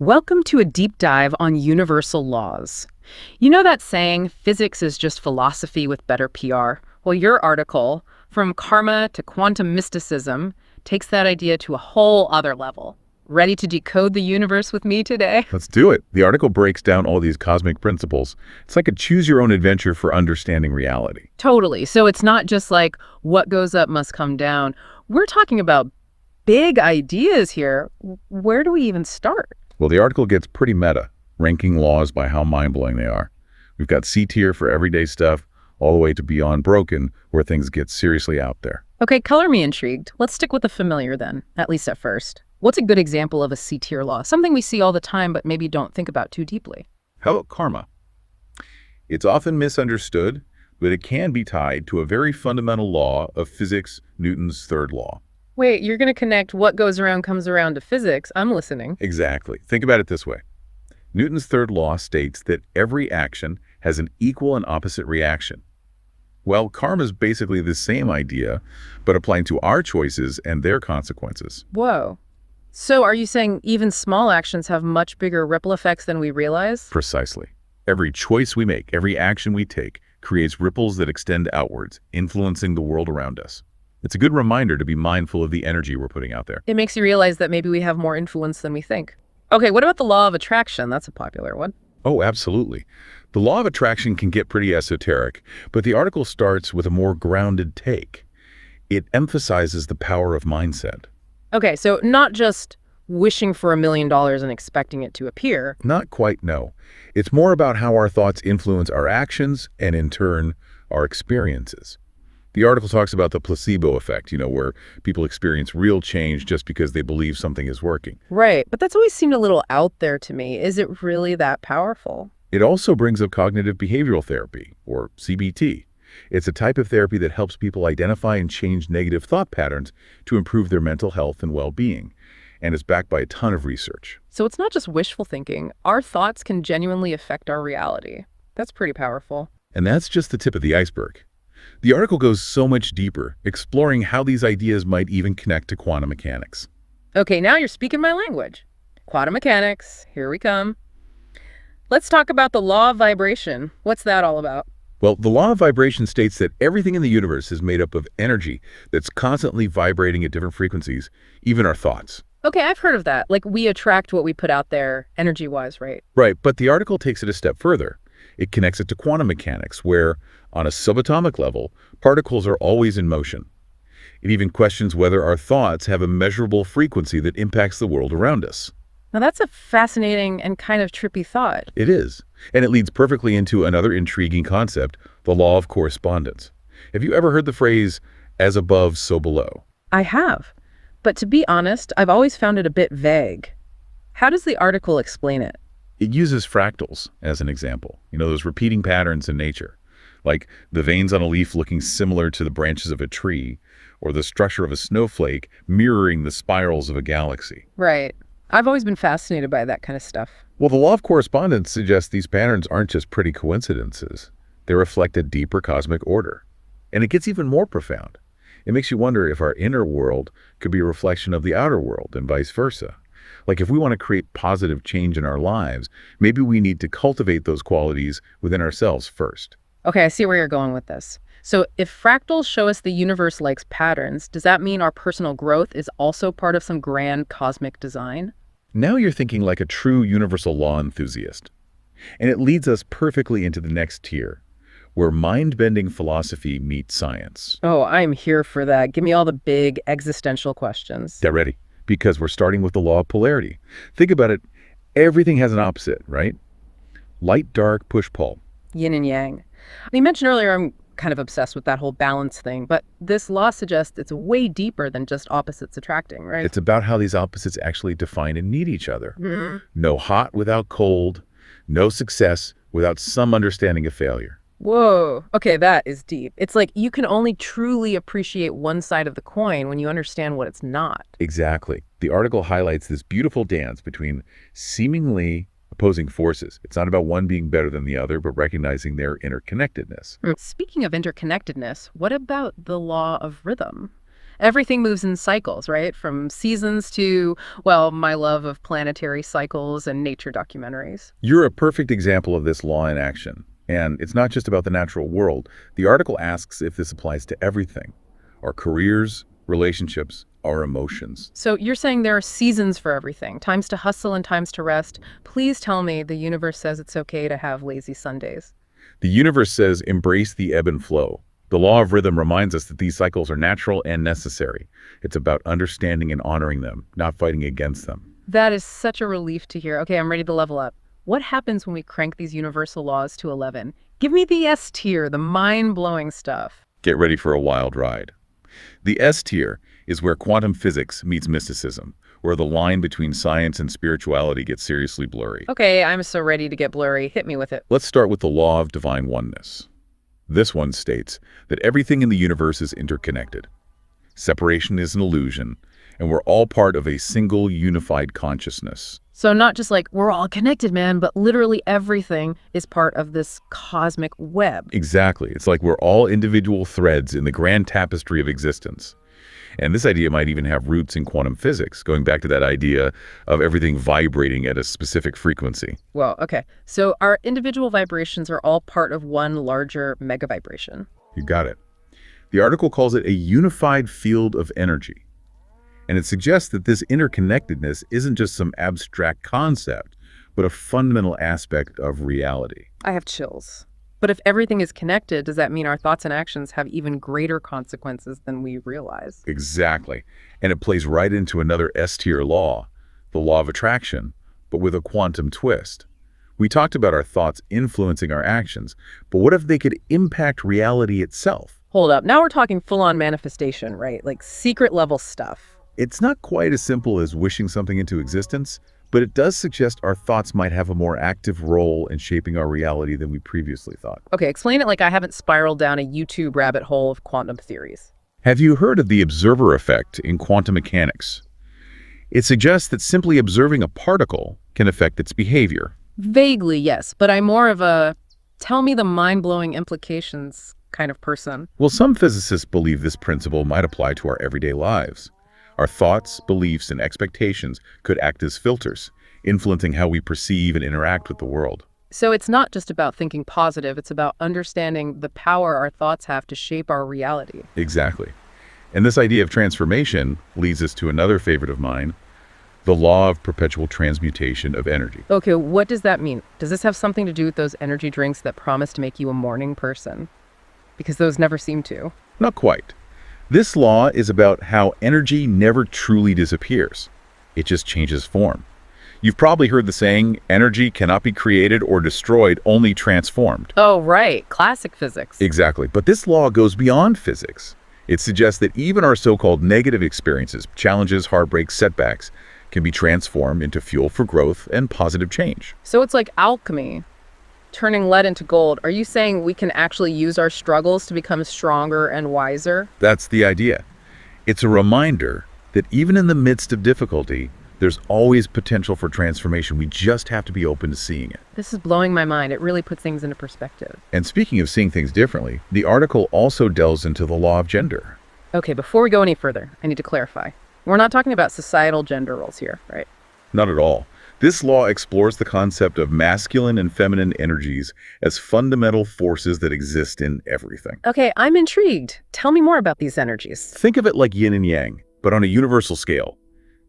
Welcome to a deep dive on universal laws. You know that saying, physics is just philosophy with better PR? Well, your article, From Karma to Quantum Mysticism, takes that idea to a whole other level. Ready to decode the universe with me today? Let's do it. The article breaks down all these cosmic principles. It's like a choose-your-own-adventure for understanding reality. Totally. So it's not just like, what goes up must come down. We're talking about big ideas here. Where do we even start? Well, the article gets pretty meta, ranking laws by how mind-blowing they are. We've got C tier for everyday stuff, all the way to beyond broken, where things get seriously out there. Okay, color me intrigued. Let's stick with the familiar then, at least at first. What's a good example of a C-tier law? Something we see all the time, but maybe don't think about too deeply. How about karma? It's often misunderstood, but it can be tied to a very fundamental law of physics, Newton's third law. Wait, you're going to connect what goes around comes around to physics. I'm listening. Exactly. Think about it this way. Newton's third law states that every action has an equal and opposite reaction. Well, karma is basically the same idea, but applying to our choices and their consequences. Whoa. So are you saying even small actions have much bigger ripple effects than we realize? Precisely. Every choice we make, every action we take, creates ripples that extend outwards, influencing the world around us. It's a good reminder to be mindful of the energy we're putting out there. It makes you realize that maybe we have more influence than we think. Okay, what about the law of attraction? That's a popular one. Oh, absolutely. The law of attraction can get pretty esoteric, but the article starts with a more grounded take. It emphasizes the power of mindset. Okay, so not just wishing for $1 million and expecting it to appear. Not quite, no. It's more about how our thoughts influence our actions and, in turn, our experiences. The article talks about the placebo effect, where people experience real change just because they believe something is working. Right, but that's always seemed a little out there to me. Is it really that powerful? It also brings up cognitive behavioral therapy, or CBT. It's a type of therapy that helps people identify and change negative thought patterns to improve their mental health and well-being, and it's backed by a ton of research. So it's not just wishful thinking. Our thoughts can genuinely affect our reality. That's pretty powerful. And that's just the tip of the iceberg. The article goes so much deeper, exploring how these ideas might even connect to quantum mechanics. Okay, now you're speaking my language. Quantum mechanics, here we come. Let's talk about the law of vibration. What's that all about? Well, the law of vibration states that everything in the universe is made up of energy that's constantly vibrating at different frequencies, even our thoughts. Okay, I've heard of that. Like we attract what we put out there energy-wise, right? Right, but the article takes it a step further. It connects it to quantum mechanics, where, on a subatomic level, particles are always in motion. It even questions whether our thoughts have a measurable frequency that impacts the world around us. Now that's a fascinating and kind of trippy thought. It is, and it leads perfectly into another intriguing concept, the law of correspondence. Have you ever heard the phrase, as above, so below? I have, but to be honest, I've always found it a bit vague. How does the article explain it? It uses fractals as an example, those repeating patterns in nature, like the veins on a leaf looking similar to the branches of a tree, or the structure of a snowflake mirroring the spirals of a galaxy. Right. I've always been fascinated by that kind of stuff. Well, the law of correspondence suggests these patterns aren't just pretty coincidences. They reflect a deeper cosmic order. And it gets even more profound. It makes you wonder if our inner world could be a reflection of the outer world and vice versa. Like if we want to create positive change in our lives, maybe we need to cultivate those qualities within ourselves first. Okay, I see where you're going with this. So if fractals show us the universe likes patterns, does that mean our personal growth is also part of some grand cosmic design? Now you're thinking like a true universal law enthusiast. And it leads us perfectly into the next tier, where mind-bending philosophy meets science. Oh, I'm here for that. Give me all the big existential questions. Get ready, because we're starting with the law of polarity. Think about it. Everything has an opposite, right? Light, dark, push-pull. Yin and yang. You mentioned earlier I'm kind of obsessed with that whole balance thing, but this law suggests it's way deeper than just opposites attracting, right? It's about how these opposites actually define and need each other. Mm-hmm. No hot without cold, no success without some understanding of failure. Whoa. Okay, that is deep. It's like you can only truly appreciate one side of the coin when you understand what it's not. Exactly. The article highlights this beautiful dance between seemingly opposing forces. It's not about one being better than the other, but recognizing their interconnectedness. Speaking of interconnectedness, what about the law of rhythm? Everything moves in cycles, right? From seasons to, well, my love of planetary cycles and nature documentaries. You're a perfect example of this law in action. And it's not just about the natural world. The article asks if this applies to everything: our careers, relationships, our emotions. So you're saying there are seasons for everything, times to hustle and times to rest. Please tell me the universe says it's okay to have lazy Sundays. The universe says embrace the ebb and flow. The law of rhythm reminds us that these cycles are natural and necessary. It's about understanding and honoring them, not fighting against them. That is such a relief to hear. Okay, I'm ready to level up. What happens when we crank these universal laws to 11? Give me the S tier, the mind-blowing stuff. Get ready for a wild ride. The S tier is where quantum physics meets mysticism, where the line between science and spirituality gets seriously blurry. Okay, I'm so ready to get blurry. Hit me with it. Let's start with the law of divine oneness. This one states that everything in the universe is interconnected. Separation is an illusion, and we're all part of a single unified consciousness. So not just like we're all connected, man, but literally everything is part of this cosmic web. Exactly. It's like we're all individual threads in the grand tapestry of existence. And this idea might even have roots in quantum physics, going back to that idea of everything vibrating at a specific frequency. Well, okay. So our individual vibrations are all part of one larger mega vibration. You got it. The article calls it a unified field of energy. And it suggests that this interconnectedness isn't just some abstract concept, but a fundamental aspect of reality. I have chills. But if everything is connected, does that mean our thoughts and actions have even greater consequences than we realize? Exactly. And it plays right into another S-tier law, the law of attraction, but with a quantum twist. We talked about our thoughts influencing our actions, but what if they could impact reality itself? Hold up. Now we're talking full-on manifestation, right? Like secret level stuff. It's not quite as simple as wishing something into existence, but it does suggest our thoughts might have a more active role in shaping our reality than we previously thought. Okay, explain it like I haven't spiraled down a YouTube rabbit hole of quantum theories. Have you heard of the observer effect in quantum mechanics? It suggests that simply observing a particle can affect its behavior. Vaguely, yes, but I'm more of a tell me the mind-blowing implications kind of person. Well, some physicists believe this principle might apply to our everyday lives. Our thoughts, beliefs, and expectations could act as filters, influencing how we perceive and interact with the world. So it's not just about thinking positive, it's about understanding the power our thoughts have to shape our reality. Exactly. And this idea of transformation leads us to another favorite of mine, the law of perpetual transmutation of energy. Okay, what does that mean? Does this have something to do with those energy drinks that promise to make you a morning person? Because those never seem to. Not quite. This law is about how energy never truly disappears. It just changes form. You've probably heard the saying, energy cannot be created or destroyed, only transformed. Oh, right. Classic physics. Exactly. But this law goes beyond physics. It suggests that even our so-called negative experiences, challenges, heartbreaks, setbacks, can be transformed into fuel for growth and positive change. So it's like alchemy, turning lead into gold. Are you saying we can actually use our struggles to become stronger and wiser? That's the idea. It's a reminder that even in the midst of difficulty, there's always potential for transformation. We just have to be open to seeing it. This is blowing my mind. It really puts things into perspective. And speaking of seeing things differently, the article also delves into the law of gender. Okay, before we go any further, I need to clarify. We're not talking about societal gender roles here, right? Not at all. This law explores the concept of masculine and feminine energies as fundamental forces that exist in everything. Okay, I'm intrigued. Tell me more about these energies. Think of it like yin and yang, but on a universal scale.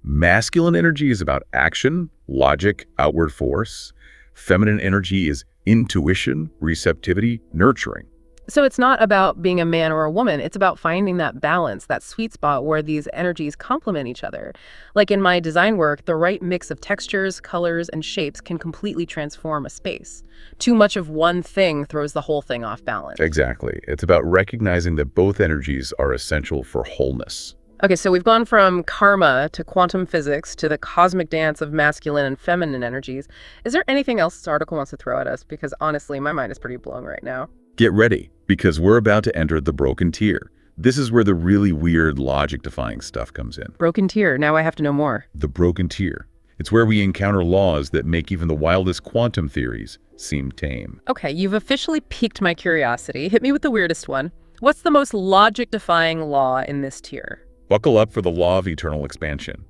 Masculine energy is about action, logic, outward force. Feminine energy is intuition, receptivity, nurturing. So it's not about being a man or a woman. It's about finding that balance, that sweet spot where these energies complement each other. Like in my design work, the right mix of textures, colors, and shapes can completely transform a space. Too much of one thing throws the whole thing off balance. Exactly. It's about recognizing that both energies are essential for wholeness. Okay, so we've gone from karma to quantum physics to the cosmic dance of masculine and feminine energies. Is there anything else this article wants to throw at us? Because honestly, my mind is pretty blown right now. Get ready, because we're about to enter the broken tier. This is where the really weird logic-defying stuff comes in. Broken tier. Now I have to know more. The broken tier. It's where we encounter laws that make even the wildest quantum theories seem tame. Okay, you've officially piqued my curiosity. Hit me with the weirdest one. What's the most logic-defying law in this tier? Buckle up for the law of eternal expansion.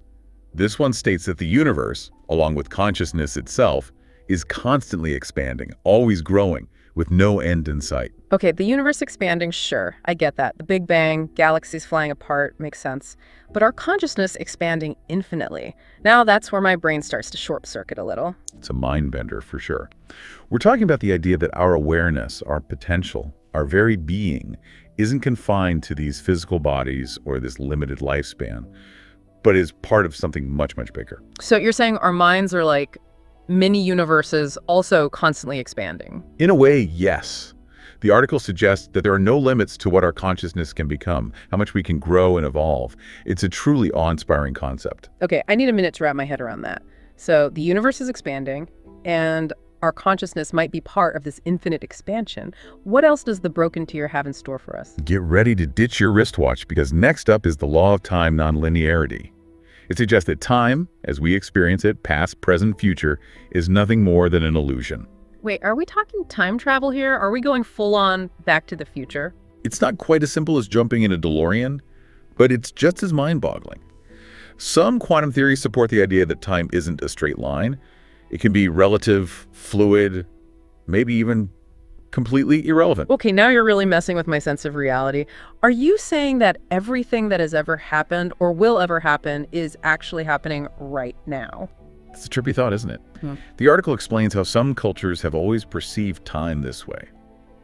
This one states that the universe, along with consciousness itself, is constantly expanding, always growing, with no end in sight. Okay, the universe expanding, sure, I get that. The Big Bang, galaxies flying apart, makes sense. But our consciousness expanding infinitely. Now that's where my brain starts to short circuit a little. It's a mind bender for sure. We're talking about the idea that our awareness, our potential, our very being, isn't confined to these physical bodies or this limited lifespan, but is part of something much, much bigger. So you're saying our minds are like mini universes also constantly expanding? In a way, yes. The article suggests that there are no limits to what our consciousness can become, how much we can grow and evolve. It's a truly awe-inspiring concept. Okay, I need a minute to wrap my head around that. So the universe is expanding, and our consciousness might be part of this infinite expansion. What else does the broken tier have in store for us? Get ready to ditch your wristwatch, because next up is the law of time non-linearity. It suggests that time, as we experience it, past, present, future, is nothing more than an illusion. Wait, are we talking time travel here? Are we going full-on Back to the Future? It's not quite as simple as jumping in a DeLorean, but it's just as mind-boggling. Some quantum theories support the idea that time isn't a straight line. It can be relative, fluid, maybe even completely irrelevant. Okay, now you're really messing with my sense of reality. Are you saying that everything that has ever happened or will ever happen is actually happening right now? It's a trippy thought, isn't it? The article explains how some cultures have always perceived time this way.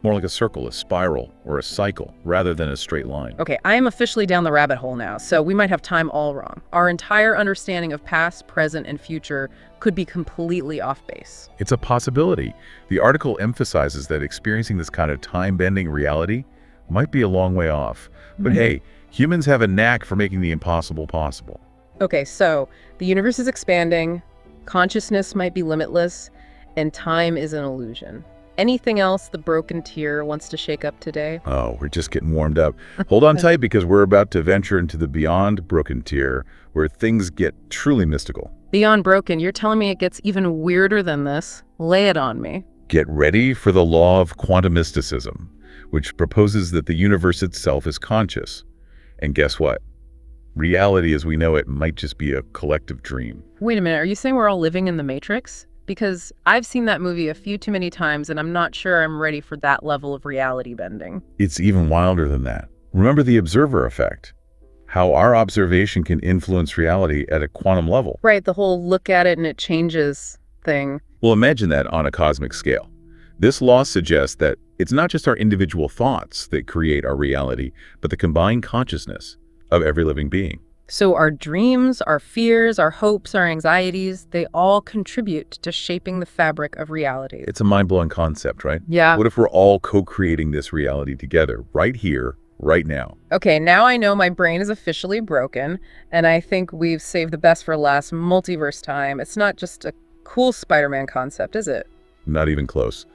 More like a circle, a spiral, or a cycle, rather than a straight line. Okay, I am officially down the rabbit hole now, so we might have time all wrong. Our entire understanding of past, present, and future could be completely off base. It's a possibility. The article emphasizes that experiencing this kind of time-bending reality might be a long way off. But hey, humans have a knack for making the impossible possible. Okay, so the universe is expanding, consciousness might be limitless, and time is an illusion. Anything else the broken tier wants to shake up today? Oh, we're just getting warmed up. Hold on tight, because we're about to venture into the beyond broken tier, where things get truly mystical. Beyond broken, you're telling me it gets even weirder than this? Lay it on me. Get ready for the law of quantum mysticism, which proposes that the universe itself is conscious. And guess what? Reality as we know it might just be a collective dream. Wait a minute, are you saying we're all living in the Matrix? Because I've seen that movie a few too many times, and I'm not sure I'm ready for that level of reality bending. It's even wilder than that. Remember the observer effect, how our observation can influence reality at a quantum level. Right, the whole look at it and it changes thing. Well, imagine that on a cosmic scale. This law suggests that it's not just our individual thoughts that create our reality, but the combined consciousness of every living being. So our dreams, our fears, our hopes, our anxieties, they all contribute to shaping the fabric of reality. It's a mind-blowing concept, right? Yeah. What if we're all co-creating this reality together, right here, right now? Okay, now I know my brain is officially broken, and I think we've saved the best for last multiverse time. It's not just a cool Spider-Man concept, is it? Not even close.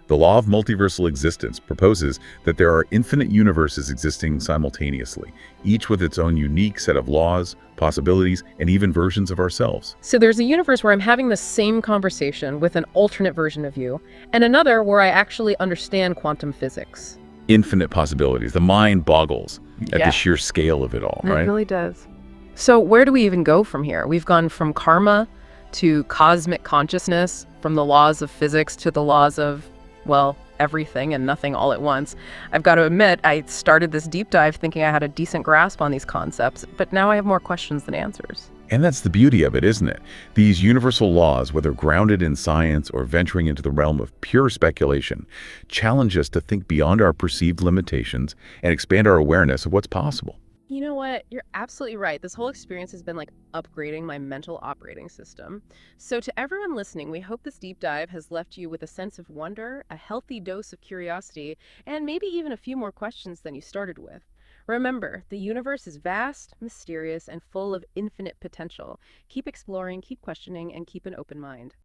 The law of multiversal existence proposes that there are infinite universes existing simultaneously, each with its own unique set of laws, possibilities, and even versions of ourselves. So there's a universe where I'm having the same conversation with an alternate version of you, and another where I actually understand quantum physics. Infinite possibilities. The mind boggles at the sheer scale of it all, right? It really does. So where do we even go from here? We've gone from karma to cosmic consciousness, from the laws of physics to the laws of, well, everything and nothing all at once. I've got to admit, I started this deep dive thinking I had a decent grasp on these concepts, but now I have more questions than answers. And that's the beauty of it, isn't it? These universal laws, whether grounded in science or venturing into the realm of pure speculation, challenge us to think beyond our perceived limitations and expand our awareness of what's possible. You know what? You're absolutely right. This whole experience has been like upgrading my mental operating system. So to everyone listening, we hope this deep dive has left you with a sense of wonder, a healthy dose of curiosity, and maybe even a few more questions than you started with. Remember, the universe is vast, mysterious, and full of infinite potential. Keep exploring, keep questioning, and keep an open mind.